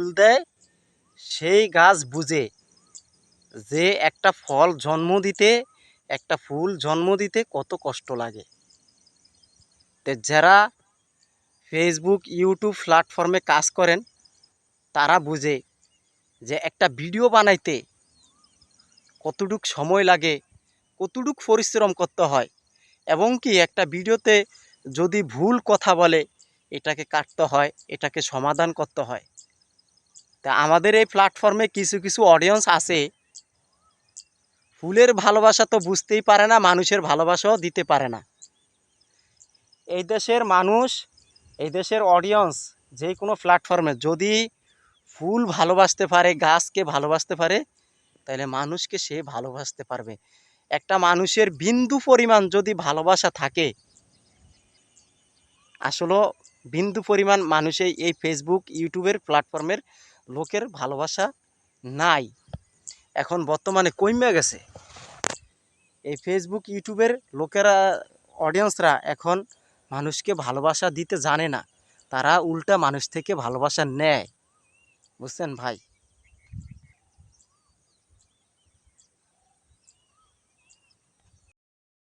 ফুল দেয় সেই গাছ বুঝে যে একটা ফল জন্ম দিতে, একটা ফুল জন্ম দিতে কত কষ্ট লাগে। তো যারা ফেসবুক ইউটিউব প্ল্যাটফর্মে কাজ করেন তারা বুঝে যে একটা ভিডিও বানাইতে কতটুক সময় লাগে, কতটুক পরিশ্রম করতে হয়, এবং কি একটা ভিডিওতে যদি ভুল কথা বলে এটাকে কাটতে হয়, এটাকে সমাধান করতে হয়। তা আমাদের এই প্ল্যাটফর্মে কিছু কিছু অডিয়েন্স আছে, ফুলের ভালোবাসা তো বুঝতেই পারে না, মানুষের ভালোবাসাও দিতে পারে না। এই দেশের মানুষ, এই দেশের অডিয়েন্স যে কোনো প্ল্যাটফর্মে যদি ফুল ভালোবাসতে পারে, গাছকে ভালোবাসতে পারে, তাহলে মানুষকে সে ভালোবাসতে পারবে। একটা মানুষের বিন্দু পরিমাণ যদি ভালোবাসা থাকে, আসলে বিন্দু পরিমাণ মানুষের এই ফেসবুক ইউটিউবের প্ল্যাটফর্মের লোকের ভালোবাসা নাই, এখন বর্তমানে কমে গেছে। এই ফেসবুক ইউটিউবের লোকেরা, অডিয়েন্সরা এখন মানুষকে ভালোবাসা দিতে জানে না, তারা উল্টা মানুষ থেকে ভালোবাসা নেয়। বুঝছেন ভাই?